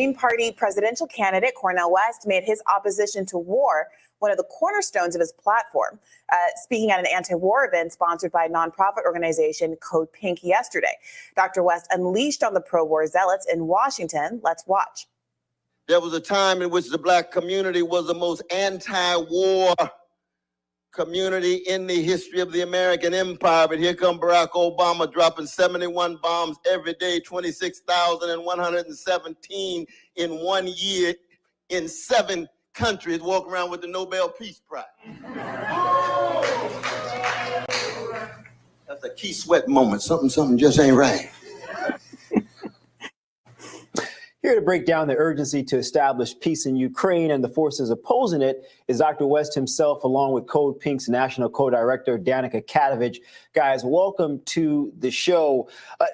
Green Party presidential candidate Cornel West made his opposition to war one of the cornerstones of his platform, speaking at an anti-war event sponsored by nonprofit organization Code Pink yesterday. Dr. West unleashed on the pro-war zealots in Washington. Let's watch. There was a time in which the Black community was the most anti-war community in the history of the American empire. But here come Barack Obama dropping 71 bombs every day, 26,117 in 1 year in 7 countries, walking around with the Nobel Peace Prize. That's a key sweat moment. Something just ain't right. Here to break down the urgency to establish peace in Ukraine and the forces opposing it is Dr. West himself, along with Code Pink's national co-director, Danica Katovich. Guys, welcome to the show.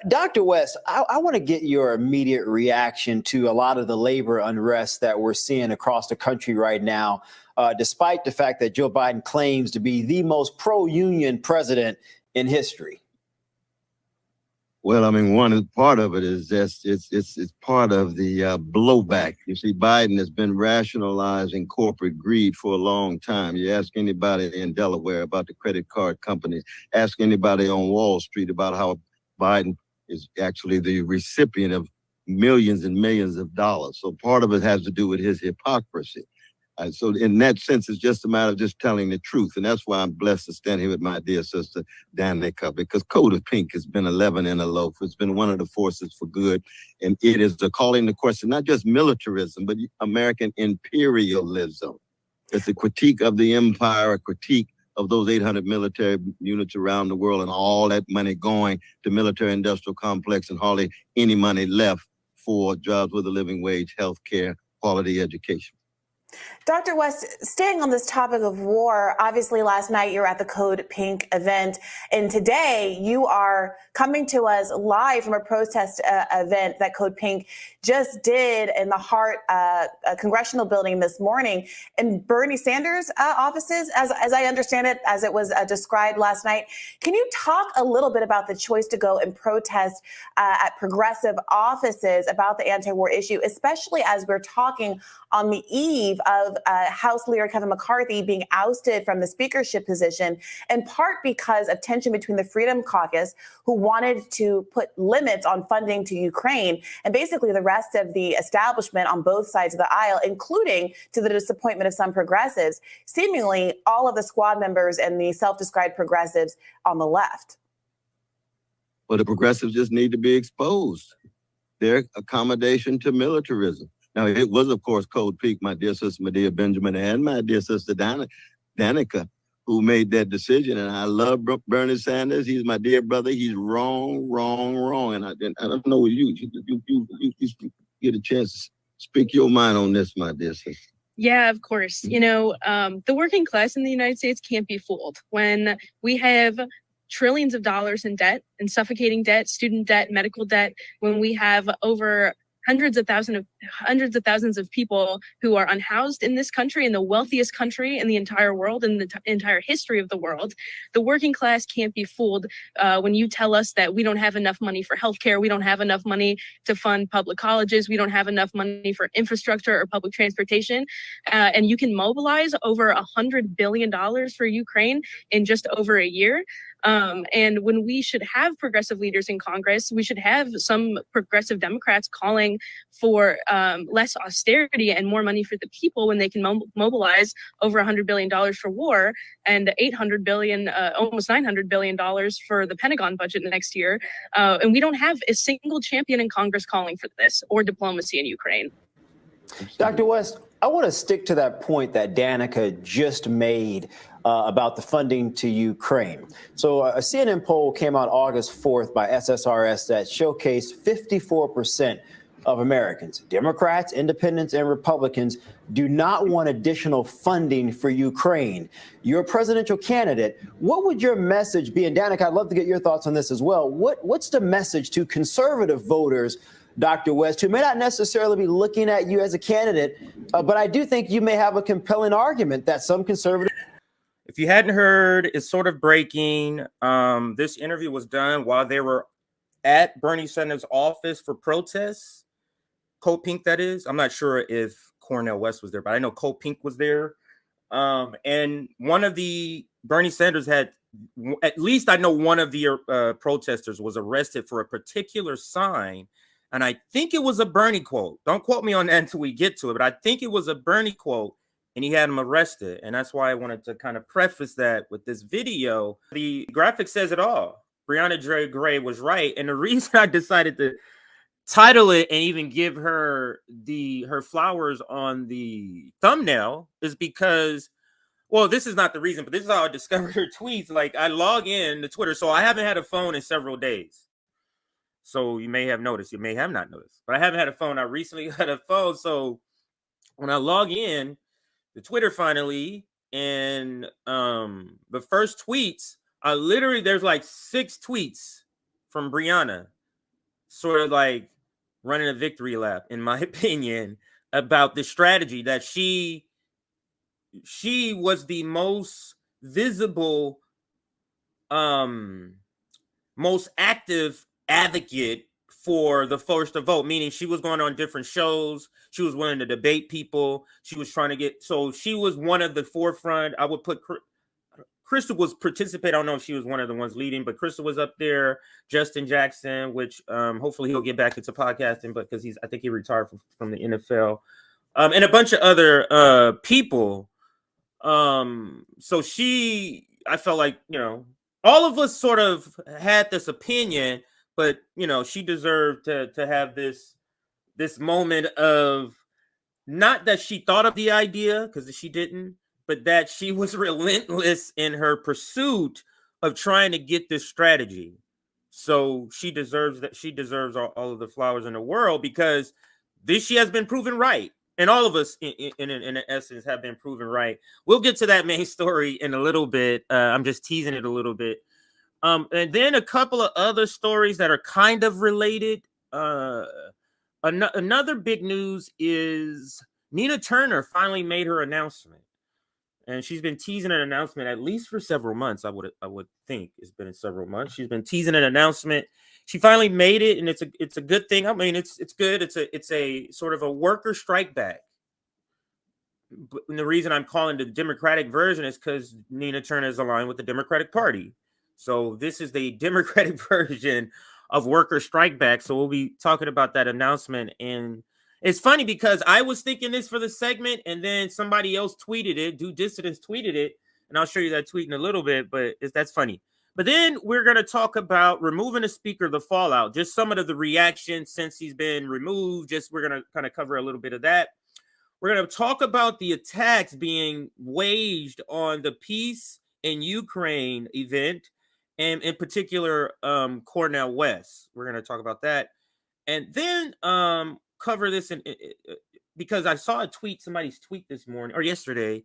Dr. West, I want to get your immediate reaction to a lot of the labor unrest that we're seeing across the country right now, despite the fact that Joe Biden claims to be the most pro-union president in history. Well, I mean, one part of it is just it's part of the blowback. You see, Biden has been rationalizing corporate greed for a long time. You ask anybody in Delaware about the credit card companies, ask anybody on Wall Street about how Biden is actually the recipient of millions and millions of dollars. So part of it has to do with his hypocrisy. So in that sense, it's just a matter of just telling the truth. And that's why I'm blessed to stand here with my dear sister, Danica, because Code of Pink has been 11 in a loaf. It's been one of the forces for good. And it is the calling the question, not just militarism, but American imperialism. It's a critique of the empire, a critique of those 800 military units around the world and all that money going to military industrial complex and hardly any money left for jobs with a living wage, health care, quality education. Dr. West, staying on this topic of war, obviously last night you were at the Code Pink event, and today you are coming to us live from a protest event that Code Pink just did in the Hart Congressional Building this morning. In Bernie Sanders' offices, as I understand it, as it was described last night. Can you talk a little bit about the choice to go and protest at progressive offices about the anti-war issue, especially as we're talking on the eve of House Leader Kevin McCarthy being ousted from the speakership position, in part because of tension between the Freedom Caucus, who wanted to put limits on funding to Ukraine, and basically the rest of the establishment on both sides of the aisle, including to the disappointment of some progressives, seemingly all of the squad members and the self-described progressives on the left. Well, the progressives just need to be exposed. Their accommodation to militarism. Now, it was, of course, Code Pink, my dear sister Medea Benjamin, and my dear sister Danica, who made that decision. And I love Bernie Sanders. He's my dear brother. He's wrong. And I don't know you get a chance to speak your mind on this, my dear sister. Yeah, of course. You know, the working class in the United States can't be fooled when we have trillions of dollars in debt and suffocating debt, student debt, medical debt, when we have over hundreds of thousands of people who are unhoused in this country, in the wealthiest country in the entire world, in the entire history of the world. The working class can't be fooled when you tell us that we don't have enough money for healthcare, we don't have enough money to fund public colleges, we don't have enough money for infrastructure or public transportation, and you can mobilize over $100 billion for Ukraine in just over a year. And when we should have progressive leaders in Congress, we should have some progressive Democrats calling for less austerity and more money for the people when they can mobilize over $100 billion for war and $800 billion, almost $900 billion for the Pentagon budget next year. And we don't have a single champion in Congress calling for this or diplomacy in Ukraine. Dr. West, I want to stick to that point that Danica just made about the funding to Ukraine. So a CNN poll came out August 4th by SSRS that showcased 54% of Americans, Democrats, independents, and Republicans, do not want additional funding for Ukraine. You're a presidential candidate. What would your message be? And Danica, I'd love to get your thoughts on this as well. What's the message to conservative voters, Dr. West, who may not necessarily be looking at you as a candidate, but I do think you may have a compelling argument that some conservatives... If you hadn't heard, it's sort of breaking. This interview was done while they were at Bernie Sanders' office for protests. Code Pink, that is. I'm not sure if Cornel West was there, but I know Code Pink was there. And one of the Bernie Sanders had, at least I know one of the protesters was arrested for a particular sign. And I think it was a Bernie quote. Don't quote me on that until we get to it, but I think it was a Bernie quote, and he had him arrested. And that's why I wanted to kind of preface that with this video. The graphic says it all. Breonna J. Gray was right. And the reason I decided to title it and even give her her flowers on the thumbnail is because, well, this is not the reason, but this is how I discovered her tweets. Like, I log in to Twitter, so I haven't had a phone in several days. So you may have noticed, you may have not noticed, but I haven't had a phone. I recently got a phone. So when I log in to Twitter finally, and the first tweets, there's like 6 tweets from Breonna, sort of like running a victory lap, in my opinion, about the strategy that she was the most visible, most active advocate for the first to vote, meaning she was going on different shows. She was willing to debate people. She was trying to so she was one of the forefront. I would put Crystal was participating. I don't know if she was one of the ones leading, but Crystal was up there. Justin Jackson, which hopefully he'll get back into podcasting, but because I think he retired from the NFL, and a bunch of other people. So I felt like, all of us sort of had this opinion, but she deserved to have this moment of, not that she thought of the idea, because she didn't, but that she was relentless in her pursuit of trying to get this strategy. So she deserves that. She deserves all of the flowers in the world, because she has been proven right. And all of us, in essence, have been proven right. We'll get to that main story in a little bit. I'm just teasing it a little bit. And then a couple of other stories that are kind of related. Another big news is Nina Turner finally made her announcement. And she's been teasing an announcement at least for several months. I would think it's been several months. She's been teasing an announcement. She finally made it, and it's a good thing. I mean, it's good. It's a sort of a worker strike back. But the reason I'm calling the Democratic version is because Nina Turner is aligned with the Democratic Party. So this is the Democratic version of worker strike back. So we'll be talking about that announcement. And it's funny because I was thinking this for the segment, and then somebody else tweeted it. Due Dissidence tweeted it, and I'll show you that tweet in a little bit, but that's funny. But then we're going to talk about removing the speaker, the fallout, just some of the reactions since he's been removed. We're going to kind of cover a little bit of that. We're going to talk about the attacks being waged on the Peace in Ukraine event, and in particular, Cornel West. We're going to talk about that. And then cover this because I saw somebody's tweet this morning or yesterday,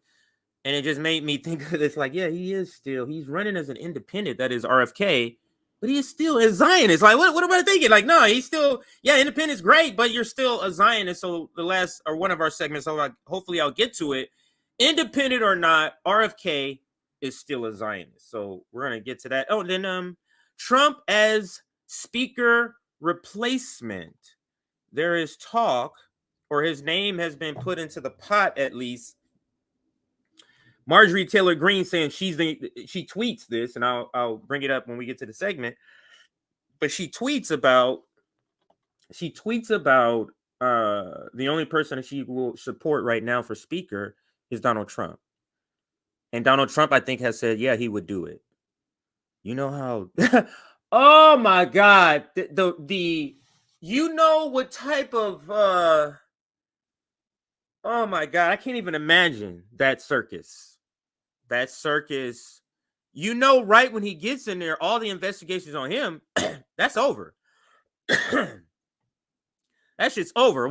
and it just made me think of this. Like, yeah, he's running as an independent, that is RFK, but he is still a Zionist. Like, what am I thinking? Like, no, he's still, independent's great, but you're still a Zionist. So one of our segments, so hopefully I'll get to it. Independent or not, RFK is still a Zionist. So we're going to get to that. Oh, and then Trump as speaker replacement. There is talk, or his name has been put into the pot at least. Marjorie Taylor Greene saying she tweets this, and I'll bring it up when we get to the segment. But she tweets about the only person that she will support right now for speaker is Donald Trump. And Donald Trump, I think, has said, yeah, he would do it. You know how oh my God. You know what type of oh my God, I can't even imagine that circus. That circus, right when he gets in there, all the investigations on him, that's over. That shit's over.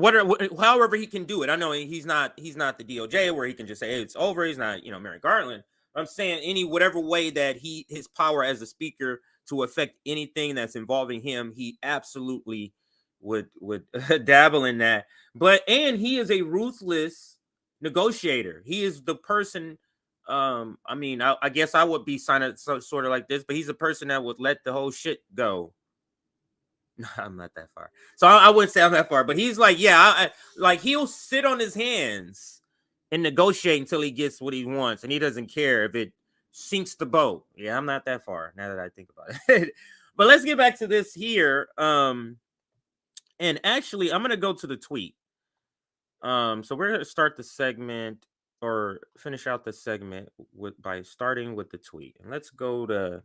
However he can do it. I know he's not the DOJ where he can just say, hey, it's over. He's not, Merrick Garland. I'm saying whatever way that his power as a speaker to affect anything that's involving him, he absolutely would dabble in that. And he is a ruthless negotiator. He is the person. I guess I would be sort of like this, but he's a person that would let the whole shit go. No, I'm not that far. So I wouldn't say I'm that far, but he's like, yeah, like he'll sit on his hands and negotiate until he gets what he wants, and he doesn't care if it sinks the boat. Yeah, I'm not that far now that I think about it. But let's get back to this here. And actually, I'm gonna go to the tweet. So we're gonna start the segment or finish out the segment by starting with the tweet, and let's go to.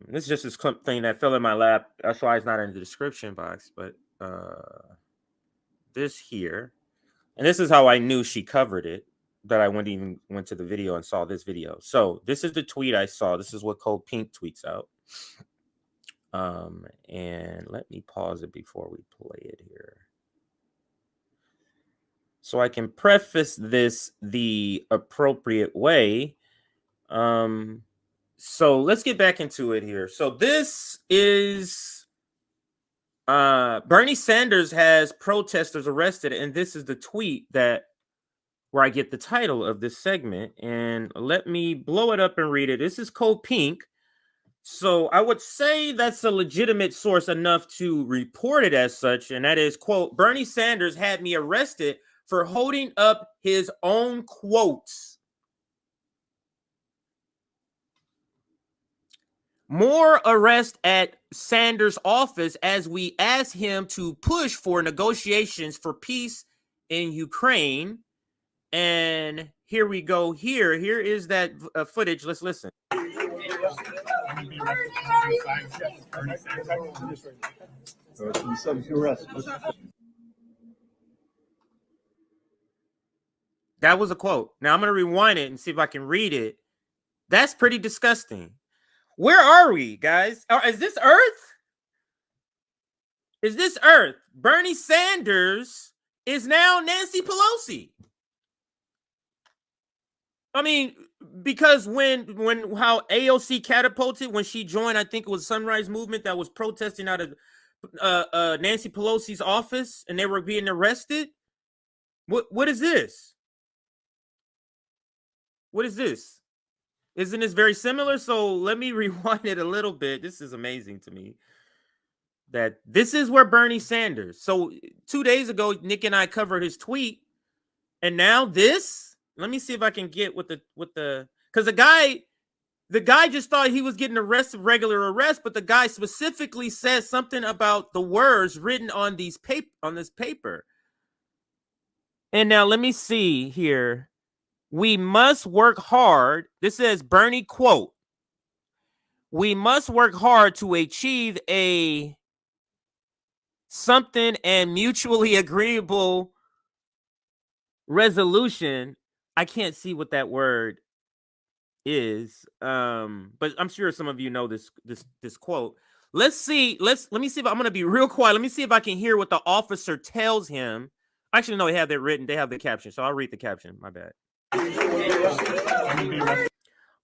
This is just this clip thing that fell in my lap. That's why it's not in the description box, but this here, and this is how I knew she covered it, that I went to the video and saw this video. So this is the tweet I saw. This is what Code Pink tweets out. And let me pause it before we play it here, so I can preface this the appropriate way. So let's get back into it here. So this is Bernie Sanders has protesters arrested, and this is the tweet where I get the title of this segment. And let me blow it up and read it. This is Code Pink. So I would say that's a legitimate source enough to report it as such, and that is, quote, Bernie Sanders had me arrested for holding up his own quotes. More arrests at Sanders' office as we ask him to push for negotiations for peace in Ukraine. And here we go. Here is that footage. Let's listen. That was a quote. Now I'm going to rewind it and see if I can read it. That's pretty disgusting. Where are we, guys? Is this Earth? Is this Earth? Bernie Sanders is now Nancy Pelosi. I mean, because when how AOC catapulted when she joined, I think it was Sunrise Movement that was protesting out of Nancy Pelosi's office, and they were being arrested. What is this? What is this? Isn't this very similar? So let me rewind it a little bit. This is amazing to me. That this is where Bernie Sanders. So 2 days ago, Nick and I covered his tweet, and now this. Let me see if I can get with the because the guy just thought he was getting arrested, regular arrest, but the guy specifically says something about the words written on this paper. And now let me see here. We must work hard. This says Bernie, quote, we must work hard to achieve a something and mutually agreeable resolution. I can't see what that word is, but I'm sure some of you know this quote. Let me see if I'm going to be real quiet. Let me see if I can hear what the officer tells him. Actually, no, they have it written. They have the caption, so I'll read the caption. My bad.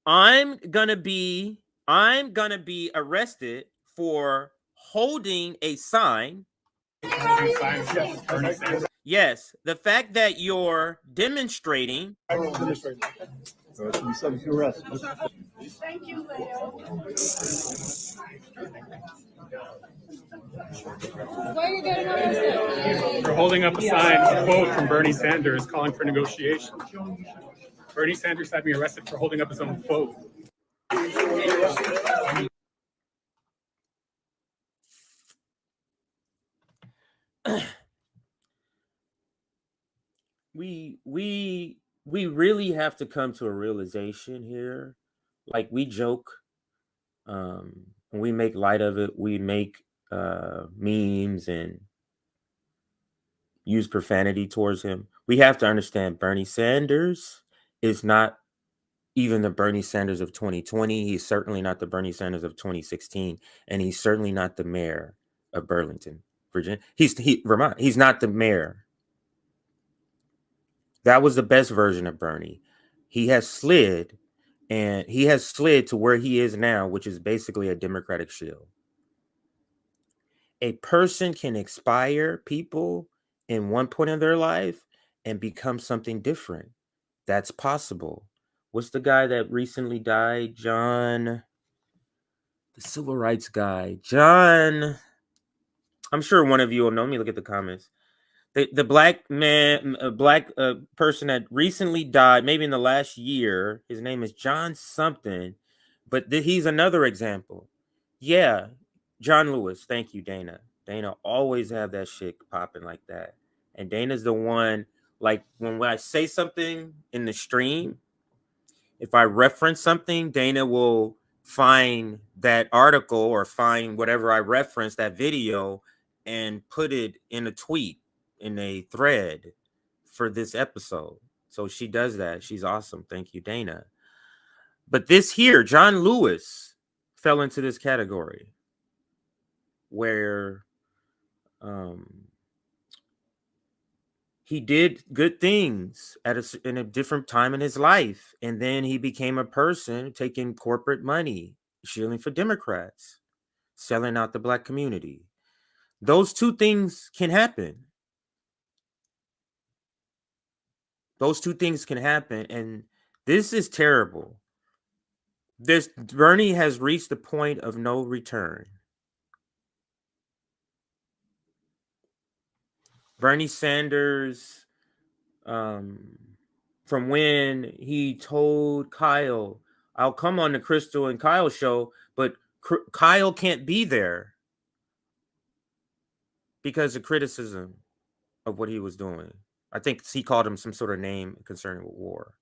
I'm gonna be arrested for holding a sign. Yes, the fact that you're demonstrating. Thank you, Leo. Why are you getting arrested? We're holding up a sign, a quote from Bernie Sanders calling for negotiations. Bernie Sanders had me arrested for holding up his own quote. We really have to come to a realization here. Like, we joke, we make light of it. We make memes and use profanity towards him. We have to understand Bernie Sanders is not even the Bernie Sanders of 2020. He's certainly not the Bernie Sanders of 2016, and he's certainly not the mayor of Burlington, Virginia. Vermont. He's not the mayor. That was the best version of Bernie. He has slid, and he has slid to where he is now, which is basically a Democratic shield. A person can inspire people in one point of their life and become something different. That's possible. What's the guy that recently died? John the civil rights guy, John. I'm sure one of you will know. Let me look at the comments. The black man, a black person that recently died, maybe in the last year. His name is John something, but he's another example. Yeah, John Lewis. Thank you, Dana. Dana always have that shit popping like that, and Dana's the one. Like when I say something in the stream, if I reference something, Dana will find that article or find whatever I referenced, that video, and put it in a tweet, in a thread for this episode. So she does that. She's awesome. Thank you, Dana. But this here, John Lewis fell into this category where he did good things in a different time in his life. And then he became a person taking corporate money, shilling for Democrats, selling out the black community. Those two things can happen. Those two things can happen. And this is terrible. Bernie has reached the point of no return. Bernie Sanders, from when he told Kyle, I'll come on the Crystal and Kyle show, but Kyle can't be there because of criticism of what he was doing. I think he called him some sort of name concerning war.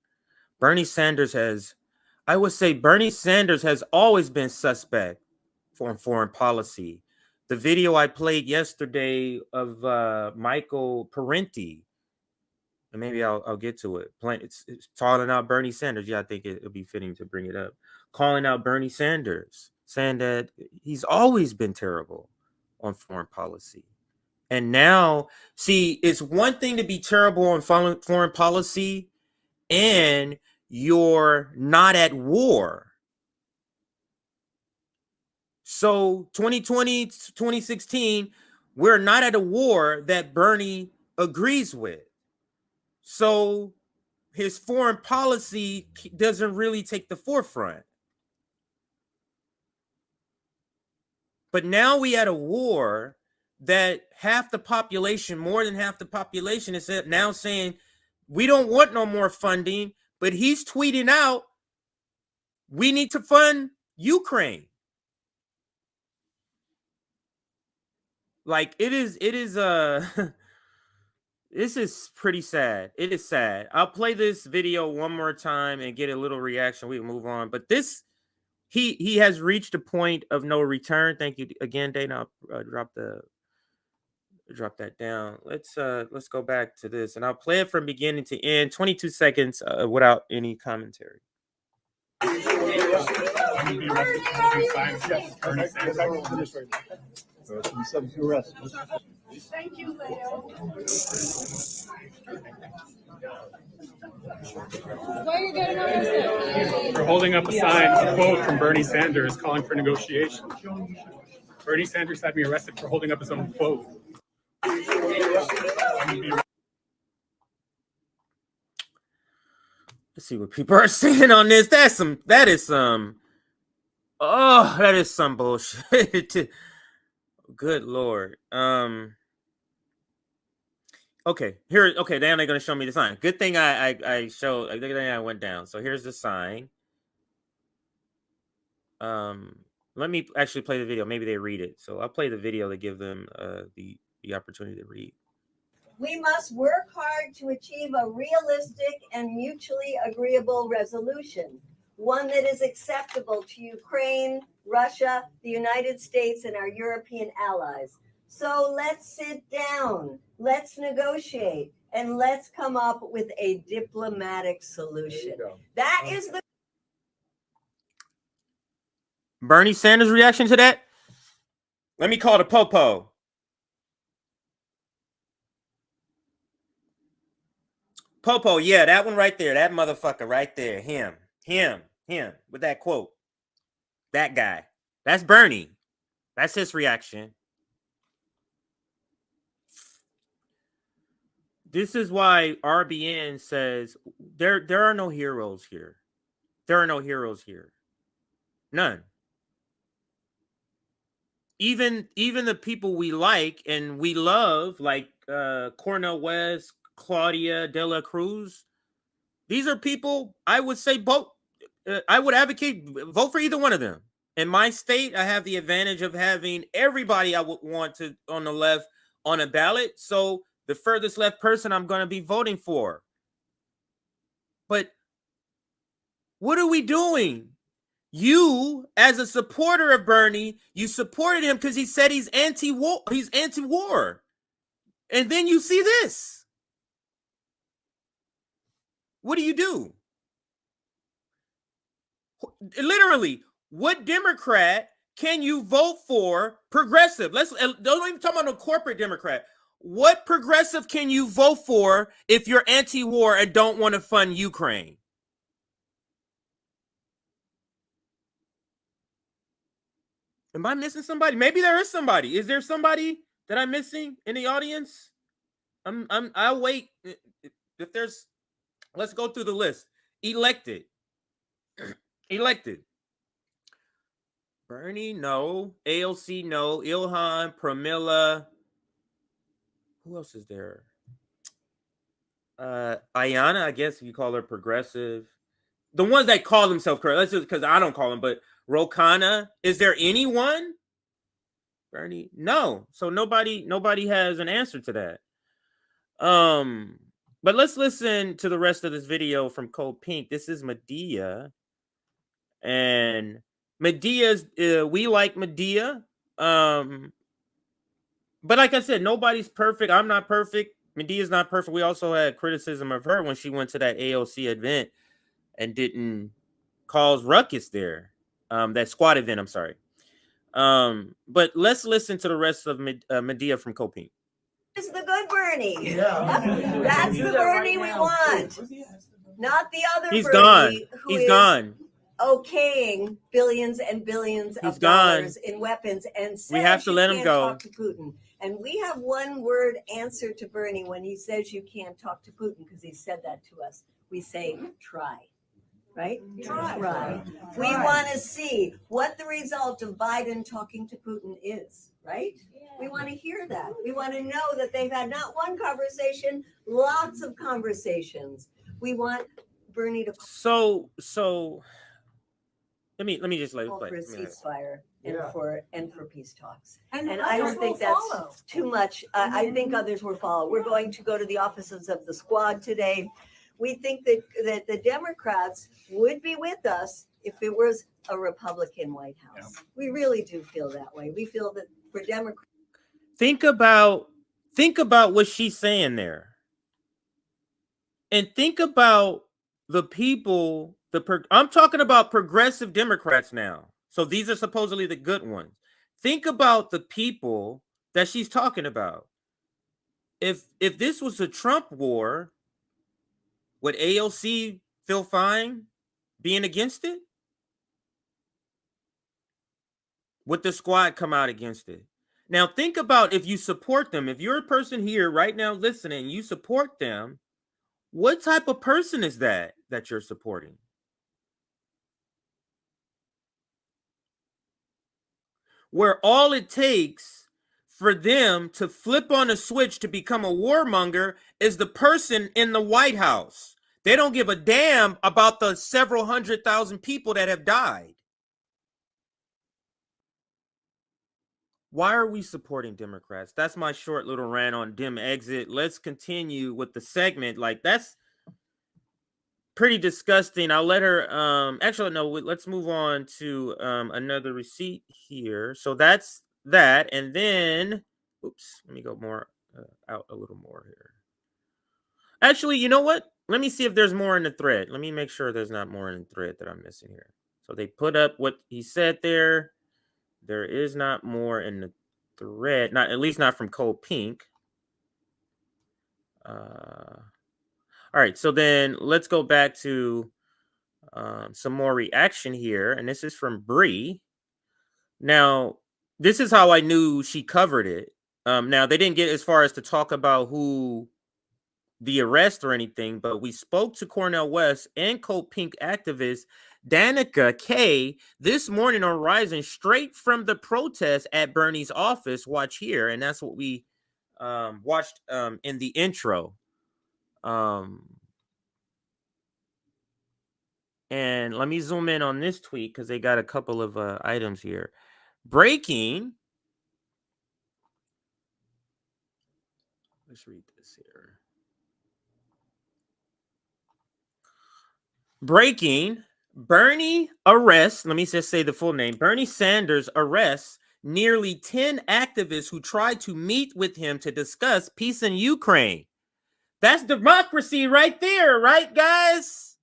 Bernie Sanders has always been suspect for foreign policy. The video I played yesterday of Michael Parenti, and maybe I'll get to it. It's calling out Bernie Sanders. Yeah, I think it'll be fitting to bring it up. Calling out Bernie Sanders, saying that he's always been terrible on foreign policy. And now, see, it's one thing to be terrible on foreign policy and you're not at war. So 2020, 2016, we're not at a war that Bernie agrees with. So his foreign policy doesn't really take the forefront. But now we at a war that half the population, more than half the population, is now saying we don't want no more funding, but he's tweeting out we need to fund Ukraine. Like it is this is pretty sad. It is sad. I'll play this video one more time and get a little reaction. We can move on. But this, he has reached a point of no return. Thank you again, Dana. I'll drop that down. Let's go back to this, and I'll play it from beginning to end, 22 seconds without any commentary. Thank you, Leo. Why are you getting arrested? For holding up a sign, a quote from Bernie Sanders calling for negotiation. Bernie Sanders had me arrested for holding up his own quote. Let's see what people are saying on this. That is some bullshit. Good Lord. Okay, now they're gonna show me the sign. Good thing I showed. Good thing I went down. So here's the sign. Let me actually play the video. Maybe they read it. So I'll play the video to give them the opportunity to read. We must work hard to achieve a realistic and mutually agreeable resolution, one that is acceptable to Ukraine, Russia, the United States, and our European allies. So let's sit down, let's negotiate, and let's come up with a diplomatic solution. That is the Bernie Sanders' reaction to that? Let me call the Popo. Popo, yeah, that one right there. That motherfucker right there. Him. With that quote. That guy. That's Bernie. That's his reaction. This is why RBN says there are no heroes here. There are no heroes here. None. even the people we like and we love, like Cornel West, Claudia De La Cruz, these are people I would say vote. I would advocate vote for either one of them. In my state, I have the advantage of having everybody I would want to on the left on a ballot. So the furthest left person I'm going to be voting for. But what are we doing? You, as a supporter of Bernie, you supported him because he said he's anti-war. He's anti-war. And then you see this. What do? Literally, what Democrat can you vote for progressive? Don't even talk about no corporate Democrat. What progressive can you vote for if you're anti-war and don't want to fund Ukraine? Am I missing somebody? Maybe there is somebody. Is there somebody that I'm missing in the audience? I'll wait. If there's, let's go through the list. Elected. Bernie, no. AOC, no. Ilhan, Pramila. Who else is there? Ayanna, I guess if you call her progressive. The ones that call themselves progressive, that's just because I don't call them, but Rokana. Is there anyone? Bernie, no. So nobody has an answer to that. But let's listen to the rest of this video from Code Pink. This is Medea. And Medea's, we like Medea. But like I said, nobody's perfect. I'm not perfect. Medea's not perfect. We also had criticism of her when she went to that AOC event and didn't cause ruckus there. That squad event, I'm sorry. But let's listen to the rest of Medea from Code Pink. This is the good Bernie. Yeah. That's the Bernie we want. Not the other He's Bernie gone. who He's is gone. okaying billions and billions He's of gone. dollars in weapons and says We have to you let him can't go. talk to Putin. And we have one word answer to Bernie when he says you can't talk to Putin, because he said that to us. We say try. Right? Try. We want to see what the result of Biden talking to Putin is, right? We want to hear that. We want to know that they've had not one conversation, lots of conversations. We want Bernie to So let me just let it call play. for a ceasefire and Yeah. for peace talks. And And I don't others think will that's follow. too much. I think others will follow. We're going to go to the offices of the squad today. We think that the Democrats would be with us if it was a Republican White House. Yeah. We really do feel that way. We feel that for Democrats. Think about what she's saying there. And think about the people, I'm talking about progressive Democrats now. So these are supposedly the good ones. Think about the people that she's talking about. If this was a Trump war, would AOC feel fine being against it? Would the squad come out against it? Now think about if you support them. If you're a person here right now listening, you support them, what type of person is that you're supporting? Where all it takes for them to flip on a switch to become a warmonger is the person in the White House. They don't give a damn about the several 100,000 people that have died. Why are we supporting Democrats? That's my short little rant on Dem exit. Let's continue with the segment. Like, that's pretty disgusting. I'll let her actually no, let's move on to another receipt here. So that's that. And then oops, let me go more out a little more here. Actually, you know what? Let me see if there's more in the thread. Let me make sure there's not more in the thread that I'm missing here. So they put up what he said there. There is not more in the thread, not at least not from Code Pink. All right, so then let's go back to some more reaction here, and this is from Bree. Now, this is how I knew she covered it. Now, they didn't get as far as to talk about who the arrest or anything, but we spoke to Cornel West and Code Pink activists Danica K this morning on Rising, straight from the protest at Bernie's office. Watch here, and that's what we watched in the intro. And let me zoom in on this tweet because they got a couple of items here. Breaking. Let's read this here. Breaking. Bernie arrests. Let me just say the full name. Bernie Sanders arrests nearly 10 activists who tried to meet with him to discuss peace in Ukraine. That's democracy right there, right, guys?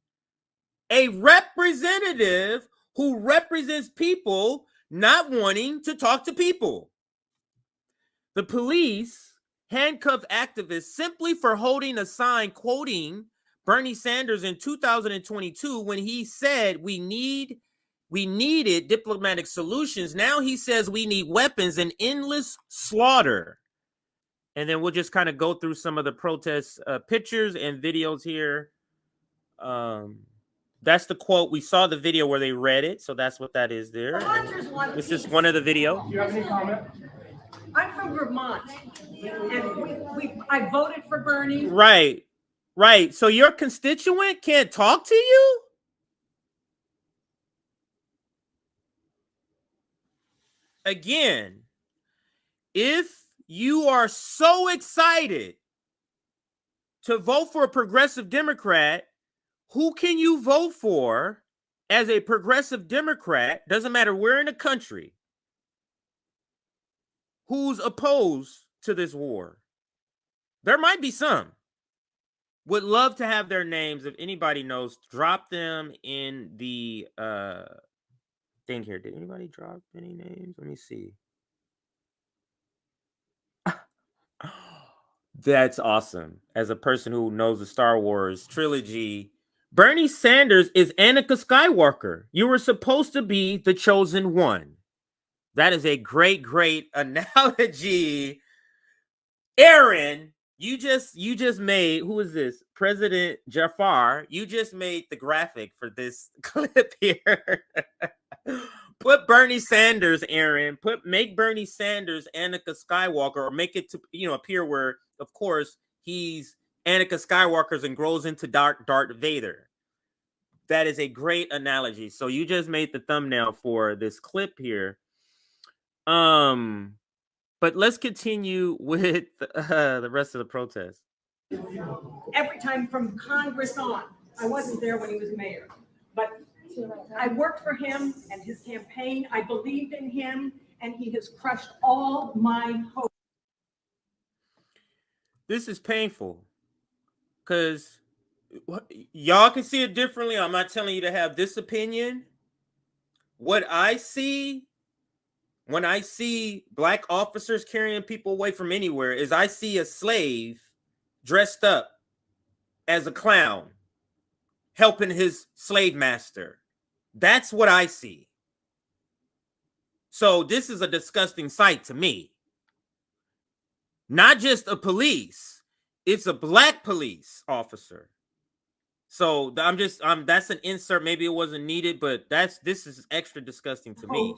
A representative who represents people not wanting to talk to people. The police handcuffed activists simply for holding a sign quoting Bernie Sanders in 2022 when he said we needed diplomatic solutions. Now he says we need weapons and endless slaughter. And then we'll just kind of go through some of the protest pictures and videos here. That's the quote. We saw the video where they read it, so that's what that is there. This is one of the video. Do you have any comment? I'm from Vermont, and I voted for Bernie. Right. So your constituent can't talk to you? Again, if you are so excited to vote for a progressive Democrat, who can you vote for as a progressive Democrat? Doesn't matter where in the country. Who's opposed to this war? There might be some. Would love to have their names. If anybody knows, drop them in the thing here. Did anybody drop any names? Let me see. That's awesome. As a person who knows the Star Wars trilogy, Bernie Sanders is Anakin Skywalker. You were supposed to be the chosen one. That is a great, great analogy. Aaron, you just made, who is this? President Jafar. You just made the graphic for this clip here. Put Bernie Sanders, Aaron. Make Bernie Sanders Anakin Skywalker, or make it to appear where, of course, he's Anakin Skywalker and grows into Darth Vader. That is a great analogy. So you just made the thumbnail for this clip here. But let's continue with the rest of the protest. Every time from Congress on, I wasn't there when he was mayor, but I worked for him and his campaign. I believed in him, and he has crushed all my hopes. This is painful because y'all can see it differently. I'm not telling you to have this opinion. What I see when I see black officers carrying people away from anywhere is I see a slave dressed up as a clown helping his slave master. That's what I see. So this is a disgusting sight to me. Not just a police, it's a black police officer. So that's an insert. Maybe it wasn't needed, but this is extra disgusting to me.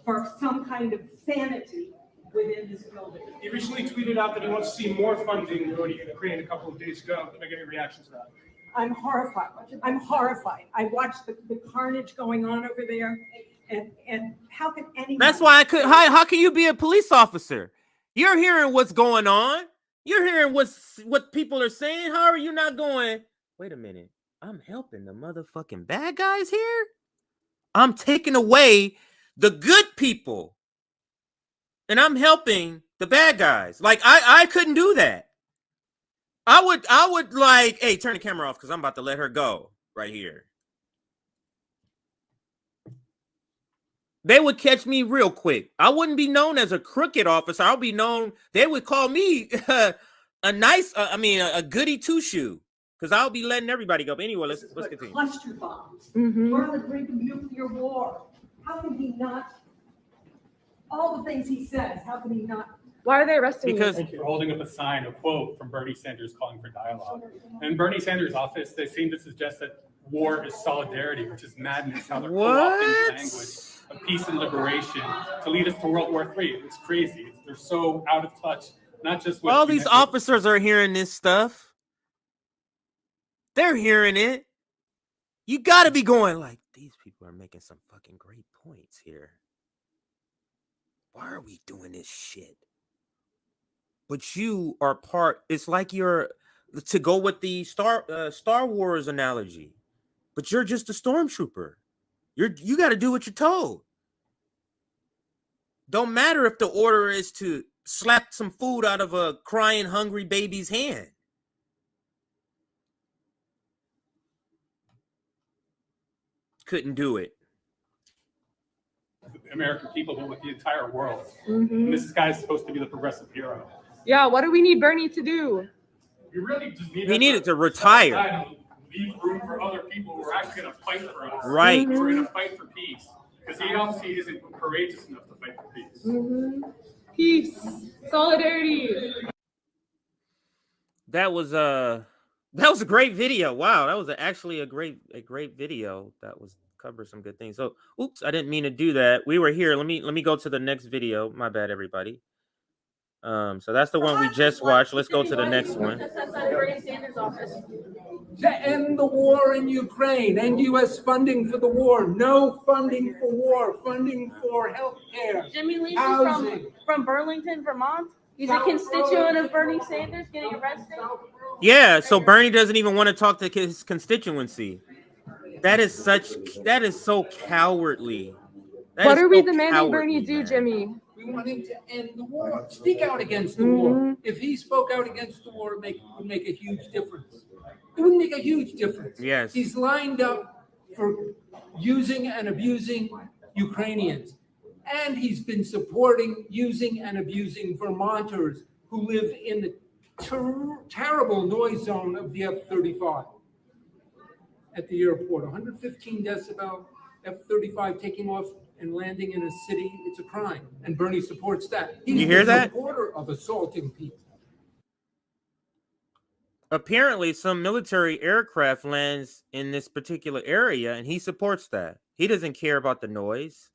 For some kind of sanity within this building. He recently tweeted out that he wants to see more funding go to Ukraine a couple of days ago. Can I get any reaction to that? I'm horrified. I watched the carnage going on over there, and how can anyone? That's why I could. How can you be a police officer? You're hearing what's going on. You're hearing what people are saying. How are you not going? Wait a minute. I'm helping the motherfucking bad guys here. I'm taking away the good people, and I'm helping the bad guys. Like I couldn't do that. I would like, hey, turn the camera off because I'm about to let her go right here. They would catch me real quick. I wouldn't be known as a crooked officer. I'll be known. They would call me a goody two shoe because I'll be letting everybody go. But anyway, let's continue. Cluster bombs. We're on the brink of nuclear war. How can he not? All the things he says. How can he not? Why are they arresting Because We're holding up a sign, a quote from Bernie Sanders calling for dialogue. And in Bernie Sanders' office, they seem to suggest that war is solidarity, which is madness. How they're What? co-opting the language of peace and liberation to lead us to World War III. It's crazy. They're so out of touch. Not just with All these officers are hearing this stuff. They're hearing it. You got to be going like, these people are making some fucking great points here. Why are we doing this shit? But you are part. It's like you're, to go with the Star Wars analogy, but you're just a stormtrooper. You got to do what you're told. Don't matter if the order is to slap some food out of a crying, hungry baby's hand. Couldn't do it. the American people, but with the entire world. And this guy's supposed to be the progressive hero. Yeah, what do we need Bernie to do? We really just needed to retire. Leave room for other people who are actually going to fight for us. Right. Who are going to fight for peace. Because he obviously isn't courageous enough to fight for peace. Peace, solidarity. That was a great video. Wow, that was actually a great video. That was covered some good things. So, oops, I didn't mean to do that. We were here. Let me go to the next video. My bad, everybody. So that's the one we just watched. Let's go to the next one. To end the war in Ukraine, end U.S. funding for the war, no funding for war, funding for health care. Jimmy Lee housing. from Burlington, Vermont. He's a constituent of Bernie Sanders getting arrested. Yeah, so Bernie doesn't even want to talk to his constituency. That is so cowardly. What are we demanding Bernie do, Jimmy? We want him to end the war, speak out against the war. If he spoke out against the war, it would make a huge difference. It would make a huge difference. Yes. He's lined up for using and abusing Ukrainians. And he's been supporting using and abusing Vermonters who live in the terrible noise zone of the F-35 at the airport. 115 decibel, F-35 taking off and landing in a city, it's a crime. And Bernie supports that. He's you hear that? a supporter of assaulting people. Apparently, some military aircraft lands in this particular area, and he supports that. He doesn't care about the noise.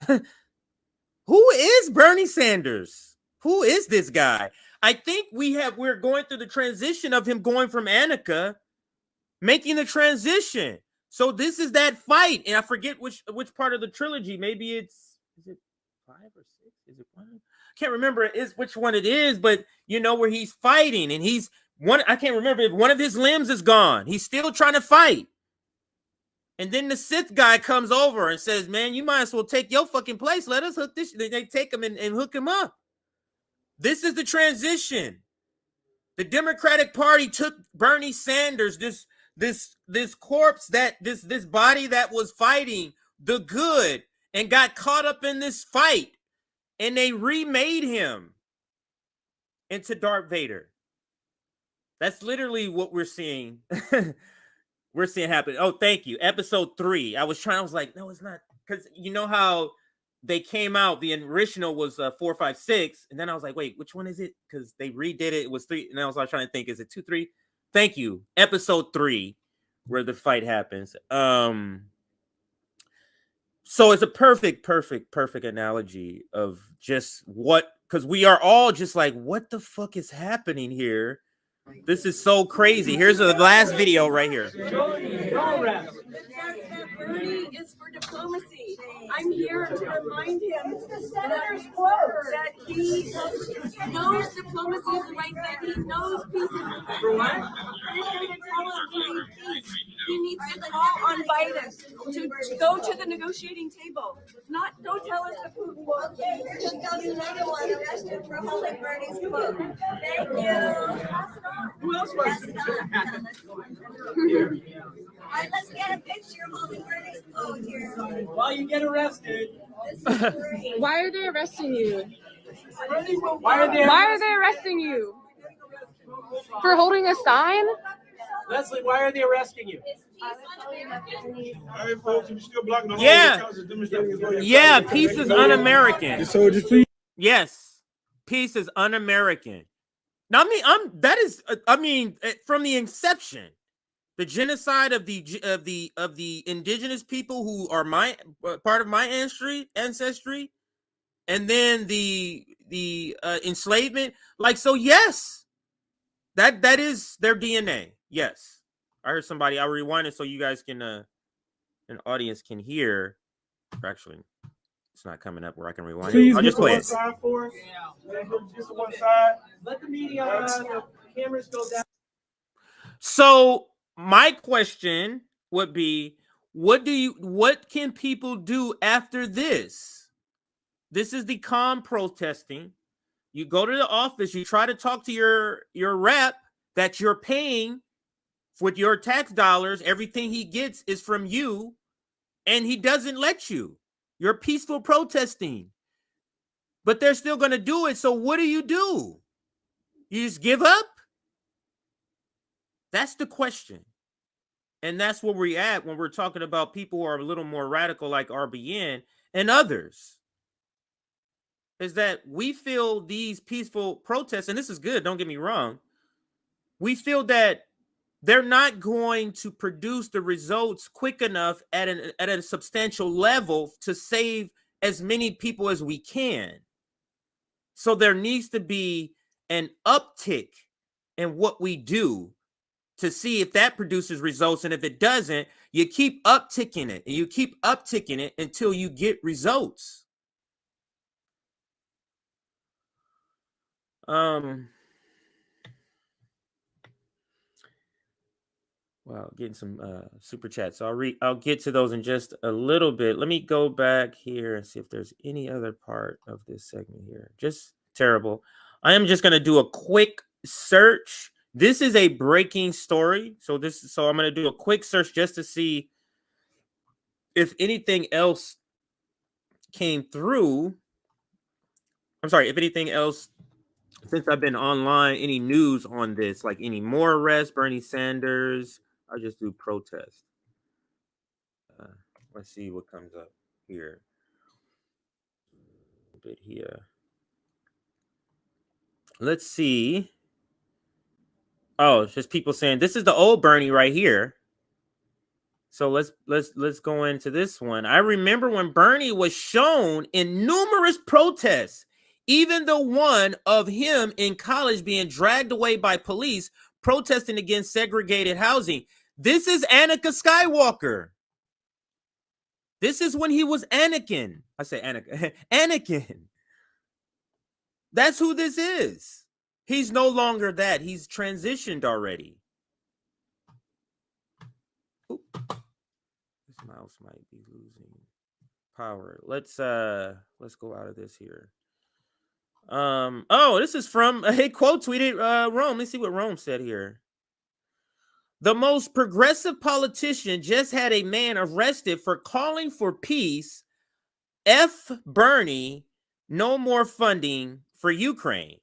Who is Bernie Sanders? Who is this guy? I think we're going through the transition of him going from Annika, making the transition. So this is that fight, and I forget which part of the trilogy. Maybe is it 5 or 6? Is it 1? I can't remember which one it is, but you know where he's fighting, and he's one. I can't remember if one of his limbs is gone. He's still trying to fight, and then the Sith guy comes over and says, "Man, you might as well take your fucking place. Let us hook this." They take him and hook him up. This is the transition. The Democratic Party took Bernie Sanders, this corpse, this body that was fighting the good, and got caught up in this fight, and they remade him into Darth Vader. That's literally what we're seeing. We're seeing happen. Oh, thank you. Episode 3. I was like, no, it's not, because you know how they came out. The original was 4, 5, 6, and then I was like, wait, which one is it? Because they redid it. It was 3, and I was trying to think, is it 2, 3? Thank you. Episode 3, where the fight happens. So it's a perfect analogy of just because we are all just like, what the fuck is happening here? This is so crazy. Here's the last video right here. Bernie is for diplomacy. I'm here to remind him that he knows diplomacy is the right thing. He knows peace is the right thing. He's going to tell us we need peace. He needs to call on Biden to go to the negotiating table. Don't tell us the Putin war. Okay, there just goes another one arrested for holding Bernie's quote. Thank you. Who else was it? All right, let's get a picture holding Bernie's quote here. While you get arrested. Why are they arresting you? Why Why are they arresting you? For holding a sign? Leslie, why are they arresting you? Yeah, peace is un-American. Yes, peace is un-American. Now, from the inception, the genocide of the indigenous people who are my part of my ancestry, and then the enslavement. Like, so yes, that is their DNA. Yes, I heard somebody. I'll rewind it so you guys can an audience can hear. Actually, it's not coming up where I can rewind it. Please I'll get just to play one it. side for us. Just to one side. Let the media, the cameras go down. So my question would be, what can people do after this? This is the calm protesting. You go to the office, you try to talk to your rep that you're paying with your tax dollars. Everything he gets is from you, and he doesn't let you. You're peaceful protesting, but they're still going to do it. So what do? You just give up? That's the question. And that's where we're at when we're talking about people who are a little more radical like RBN and others. Is that we feel these peaceful protests, and this is good, don't get me wrong. We feel that they're not going to produce the results quick enough at a substantial level to save as many people as we can. So there needs to be an uptick in what we do to see if that produces results. And if it doesn't, you keep upticking it, and you keep upticking it until you get results. Wow, getting some super chats. So I'll get to those in just a little bit. Let me go back here and see if there's any other part of this segment here. Just terrible. I am just going to do a quick search. This is a breaking story. So I'm going to do a quick search just to see if anything else came through. I'm sorry, if anything else, since I've been online, any news on this, like any more arrests, Bernie Sanders. I'll just do protest. Let's see what comes up here. A bit here. Let's see. Oh, it's just people saying this is the old Bernie right here. So let's go into this one. I remember when Bernie was shown in numerous protests, even the one of him in college being dragged away by police protesting against segregated housing. This is Anakin Skywalker. This is when he was Anakin. I say Anakin. Anakin. That's who this is. He's no longer that. He's transitioned already. Ooh. This mouse might be losing power. Let's go out of this here. Oh, this is from a quote tweeted Rome. Let's see what Rome said here. The most progressive politician just had a man arrested for calling for peace. F Bernie, no more funding for Ukraine.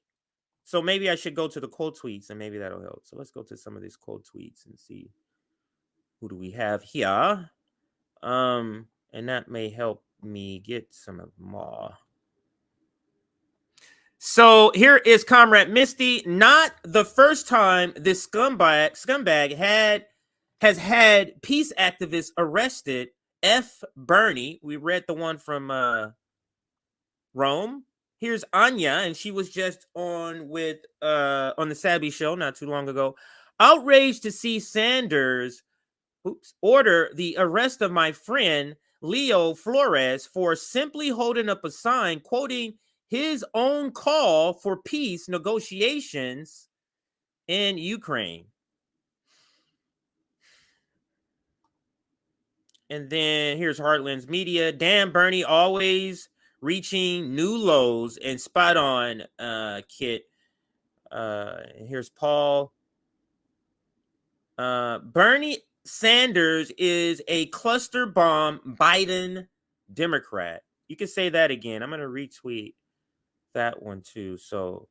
So maybe I should go to the quote tweets and maybe that'll help. So let's go to some of these quote tweets and see who do we have here. And that may help me get some of more. So here is Comrade Misty. Not the first time this scumbag has had peace activists arrested. F Bernie. We read the one from Rome. Here's Anya, and she was just on the Sabby show not too long ago. Outraged to see Sanders order the arrest of my friend Leo Flores for simply holding up a sign quoting his own call for peace negotiations in Ukraine. And then here's Heartland's Media. Damn, Bernie always reaching new lows and spot on, Kit. Here's Paul. Bernie Sanders is a cluster bomb Biden Democrat. You can say that again. I'm going to retweet that one too. So,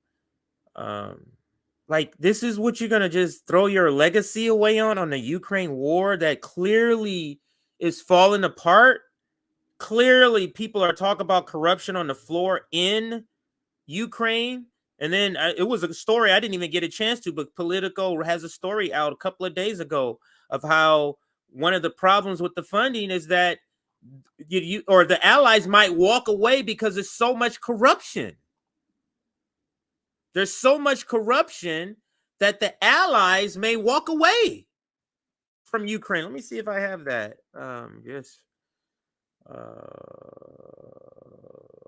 like, this is what you're going to just throw your legacy away on the Ukraine war that clearly is falling apart. Clearly, people are talking about corruption on the floor in Ukraine. And then it was a story I didn't even get a chance to, but Politico has a story out a couple of days ago of how one of the problems with the funding is that you or the allies might walk away because there's so much corruption. There's so much corruption that the allies may walk away from Ukraine. Let me see if I have that. Yes.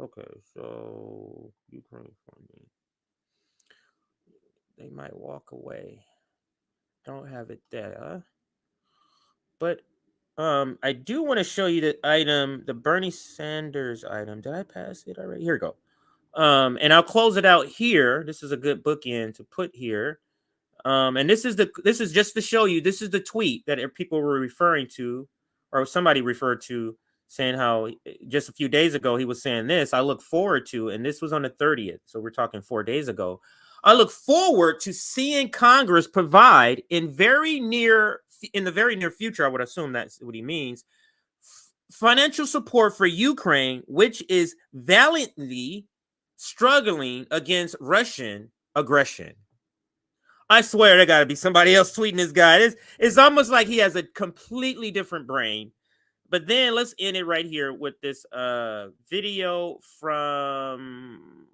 Okay, so Ukraine funding. They might walk away. Don't have it there. But I do want to show you the item, the Bernie Sanders item. Did I pass it already? Here we go. And I'll close it out here. This is a good bookend to put here. And this is just to show you, this is the tweet that people were referring to, or somebody referred to, saying how just a few days ago he was saying this. I look forward to, and this was on the 30th, so we're talking 4 days ago. I look forward to seeing Congress provide in the very near future, I would assume that's what he means, financial support for Ukraine, which is valiantly struggling against Russian aggression. I swear there got to be somebody else tweeting this guy. It's almost like he has a completely different brain. But then let's end it right here with this video from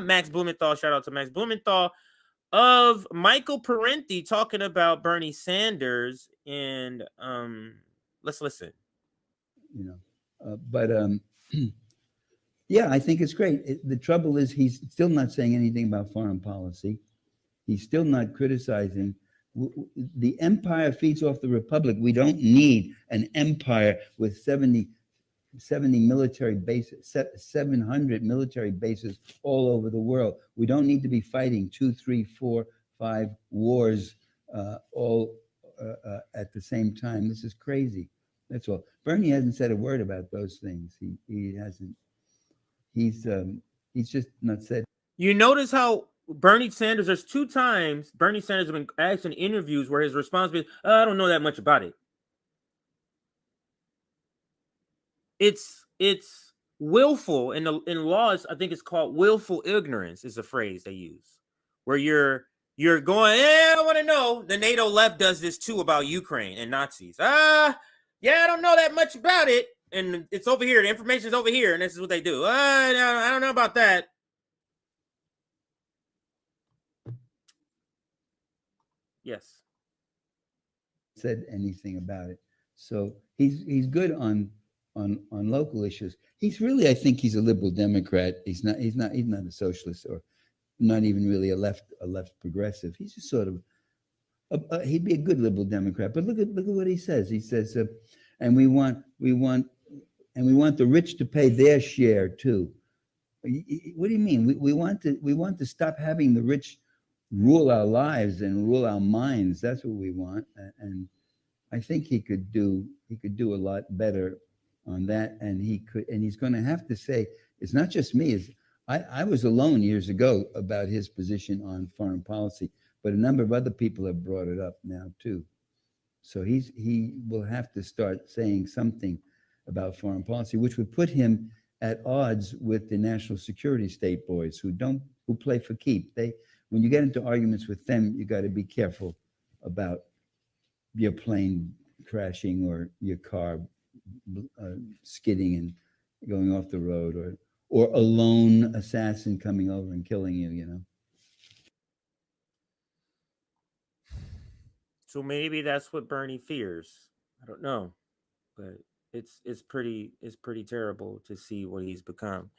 Max Blumenthal. Shout out to Max Blumenthal, of Michael Parenti talking about Bernie Sanders. And let's listen. Yeah, I think it's great. The trouble is he's still not saying anything about foreign policy. He's still not criticizing. The empire feeds off the republic. We don't need an empire with 70 military bases, 700 military bases all over the world. We don't need to be fighting 2, 3, 4, 5 wars all at the same time. This is crazy. That's all. Bernie hasn't said a word about those things. He hasn't. He's just not said. You notice how Bernie Sanders, there's 2 times Bernie Sanders has been asked in interviews where his response is, I don't know that much about it. It's willful. In laws, I think it's called willful ignorance is a phrase they use, where you're going, I don't want to know. The NATO left does this too about Ukraine and Nazis. I don't know that much about it. And it's over here. The information's over here. And this is what they do. I don't know about that. Yes. Said anything about it. So he's good on local issues. He's really, I think he's a liberal Democrat. He's not a socialist or not even really a left progressive. He's just sort of he'd be a good liberal Democrat. But look at what he says. He says, and we want the rich to pay their share too. What do you mean? We want to stop having the rich rule our lives and rule our minds. That's what we want. And I think he could do a lot better on that. And he's going to have to say, it's not just me. I was alone years ago about his position on foreign policy, but a number of other people have brought it up now too. So he will have to start saying something about foreign policy, which would put him at odds with the national security state boys who play for keep. When you get into arguments with them, you got to be careful about your plane crashing or your car skidding and going off the road, or a lone assassin coming over and killing you. So maybe that's what Bernie fears. I don't know, but it's pretty terrible to see what he's become.